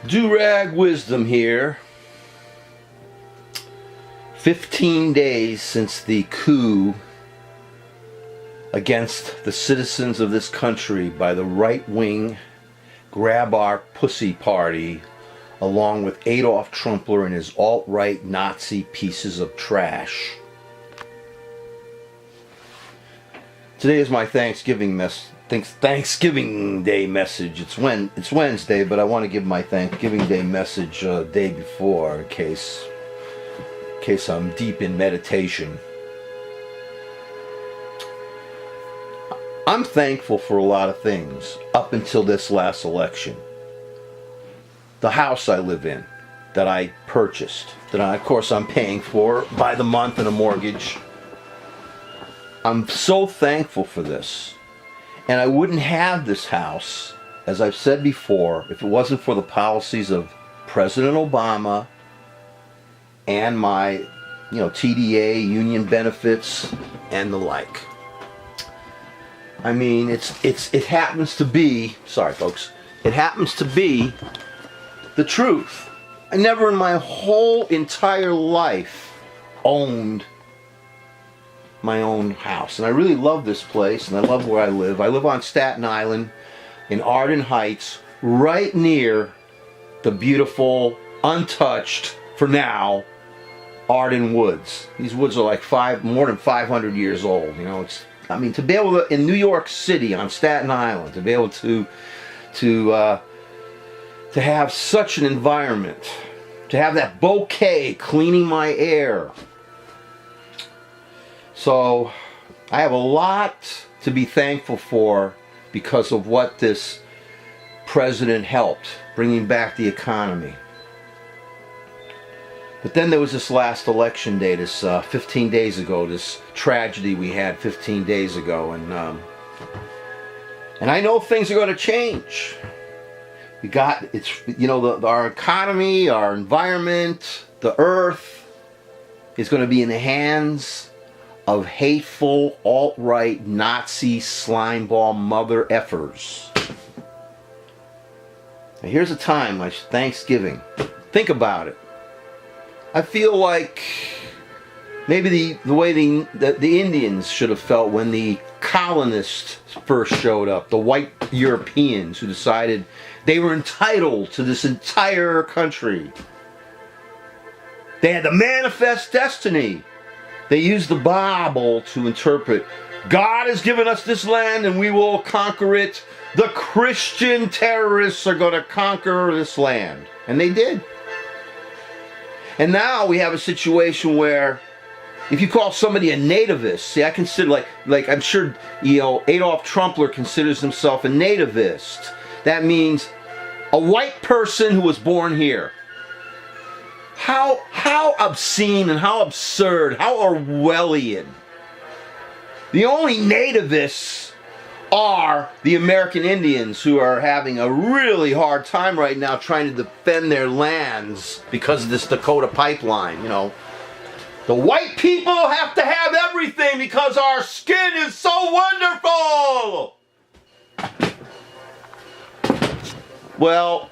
Durag Wisdom here. 15 days since the coup against the citizens of this country by the right-wing Grab Our Pussy Party, along with Adolf Trumpler and his alt-right Nazi pieces of trash. Today is my Thanksgiving Day message. It's Wednesday, but I want to give my Thanksgiving Day message a day before in case I'm deep in meditation. I'm thankful for a lot of things up until this last election. The house I live in that I purchased, of course I'm paying for by the month in a mortgage. I'm so thankful for this. And I wouldn't have this house, as I've said before, if it wasn't for the policies of President Obama and my, TDA, union benefits, and the like. I mean, it happens to be, sorry folks, it happens to be the truth. I never in my whole entire life owned my own house. And I really love this place, and I love where I live. I live on Staten Island in Arden Heights, right near the beautiful, untouched, for now, Arden Woods. These woods are like more than 500 years old. To be able to, in New York City, on Staten Island, to be able to have such an environment, to have that bouquet cleaning my air. So I have a lot to be thankful for because of what this president helped, bringing back the economy. But then there was this last election day, this 15 days ago, this tragedy we had 15 days ago, and I know things are going to change. Our economy, our environment, the earth is going to be in the hands of hateful alt-right Nazi slimeball mother effers. Now here's a time like Thanksgiving. Think about it. I feel like maybe the way the Indians should have felt when the colonists first showed up, the white Europeans who decided they were entitled to this entire country. They had the manifest destiny. They used the Bible to interpret, God has given us this land and we will conquer it. The Christian terrorists are going to conquer this land. And they did. And now we have a situation where if you call somebody a nativist, see, I consider like I'm sure, Adolf Trumpler considers himself a nativist. That means a white person who was born here. How obscene and how absurd, how Orwellian. The only nativists are the American Indians, who are having a really hard time right now trying to defend their lands because of this Dakota pipeline, The white people have to have everything because our skin is so wonderful! Well,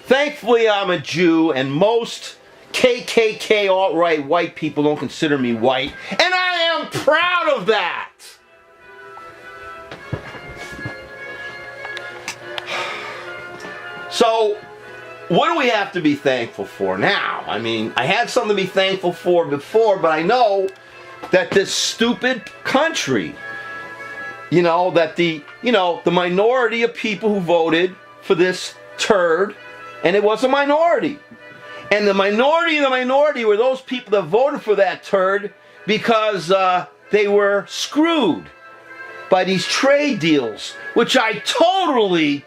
thankfully, I'm a Jew, and most KKK alt-right white people don't consider me white, and I am proud of that! So, what do we have to be thankful for now? I mean, I had something to be thankful for before, but I know that this stupid country, that the minority of people who voted for this turd, and it was a minority. And the minority of the minority were those people that voted for that turd because they were screwed by these trade deals, which I totally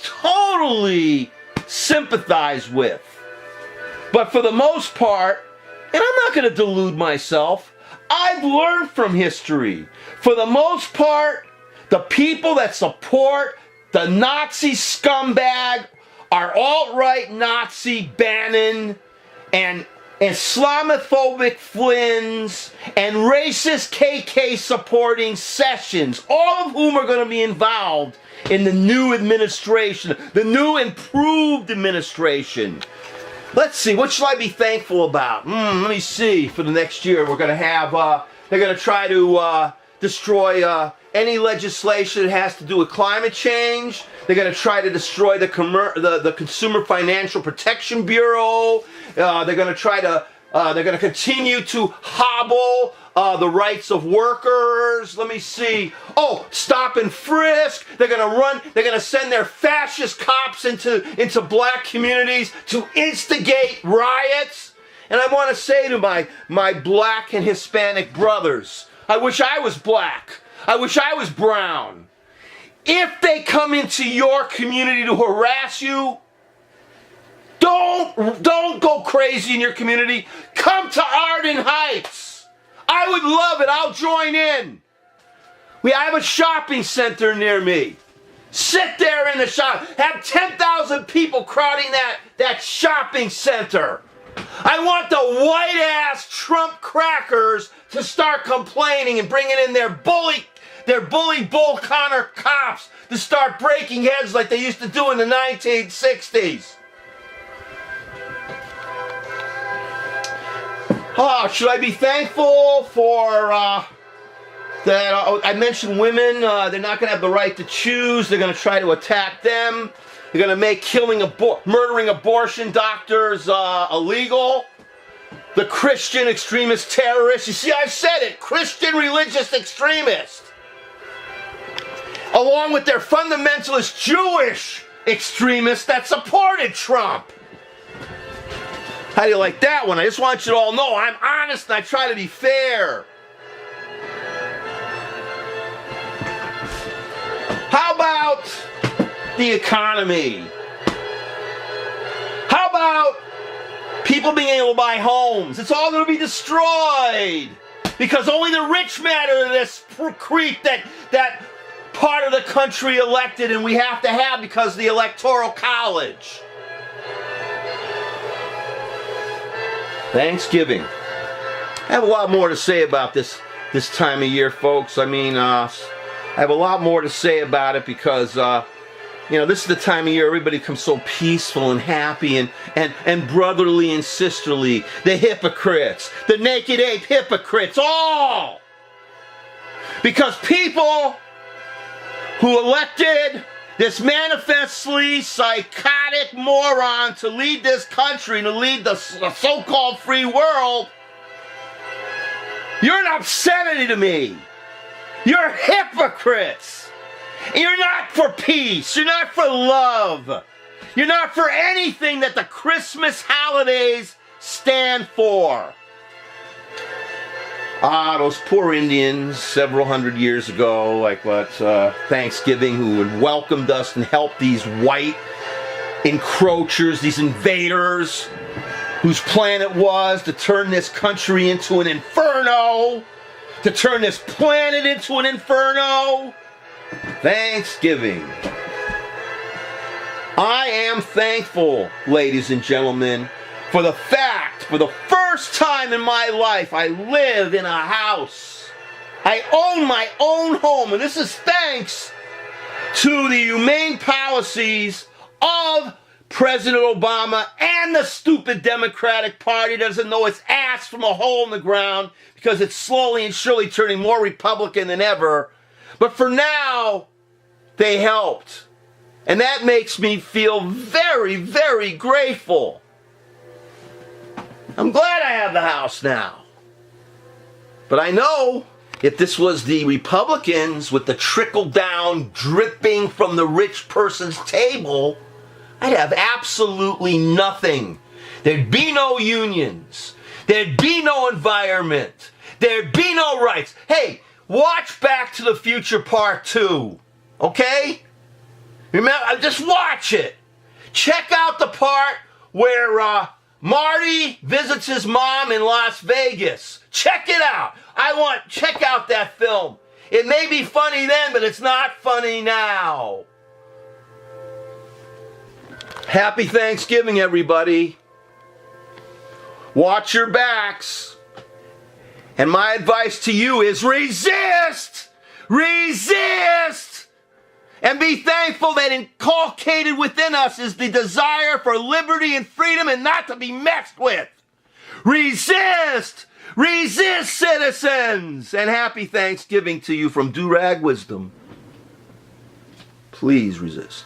sympathize with. But for the most part, and I'm not going to delude myself, I've learned from history. For the most part, the people that support the Nazi scumbag are alt-right Nazi Bannon and Islamophobic Flynn's and racist KK supporting Sessions, all of whom are going to be involved in the new administration, the new improved administration. Let's see, what shall I be thankful about? Let me see. For the next year, we're going to have, they're going to try to destroy any legislation that has to do with climate change. They're going to try to destroy the Consumer Financial Protection Bureau. They're going to continue to hobble the rights of workers. Let me see. Oh, stop and frisk. They're going to send their fascist cops into black communities to instigate riots. And I want to say to my black and Hispanic brothers, I wish I was black. I wish I was brown. If they come into your community to harass you, don't go crazy in your community. Come to Arden Heights. I would love it. I'll join in. I have a shopping center near me. Sit there in the shop. Have 10,000 people crowding that shopping center. I want the white-ass Trump crackers to start complaining and bringing in their bully Bull Connor cops to start breaking heads like they used to do in the 1960s. Oh, should I be thankful for that? I mentioned women. They're not going to have the right to choose. They're going to try to attack them. They're going to make murdering abortion doctors illegal. The Christian extremist terrorists. You see, I've said it. Christian religious extremists. Along with their fundamentalist Jewish extremists that supported Trump. How do you like that one? I just want you to all know I'm honest and I try to be fair. How about the economy? How about people being able to buy homes? It's all going to be destroyed because only the rich matter to this creep that part of the country elected and we have to have because of the Electoral College. Thanksgiving. I have a lot more to say about this time of year, folks. I mean, I have a lot more to say about it because, this is the time of year everybody becomes so peaceful and happy and brotherly and sisterly. The hypocrites, the naked ape hypocrites, all! Because people who elected this manifestly psychotic moron to lead this country and to lead the so-called free world, you're an obscenity to me. You're hypocrites. You're not for peace. You're not for love. You're not for anything that the Christmas holidays stand for. Those poor Indians several hundred years ago, like Thanksgiving, who had welcomed us and helped these white encroachers, these invaders, whose plan it was to turn this country into an inferno, to turn this planet into an inferno. Thanksgiving. I am thankful, ladies and gentlemen, for the fact, for the first time in my life, I live in a house. I own my own home, and this is thanks to the humane policies of President Obama and the stupid Democratic Party that doesn't know its ass from a hole in the ground because it's slowly and surely turning more Republican than ever. But for now, they helped. And that makes me feel very, very grateful. I'm glad I have the house now. But I know if this was the Republicans with the trickle down dripping from the rich person's table, I'd have absolutely nothing. There'd be no unions. There'd be no environment. There'd be no rights. Hey, watch Back to the Future Part 2. Okay? Remember, just watch it. Check out the part where Marty visits his mom in Las Vegas. Check it out. Check out that film. It may be funny then, but it's not funny now. Happy Thanksgiving, everybody. Watch your backs. And my advice to you is resist! Resist! And be thankful that inculcated within us is the desire for liberty and freedom and not to be messed with. Resist! Resist, citizens! And happy Thanksgiving to you from Durag Wisdom. Please resist.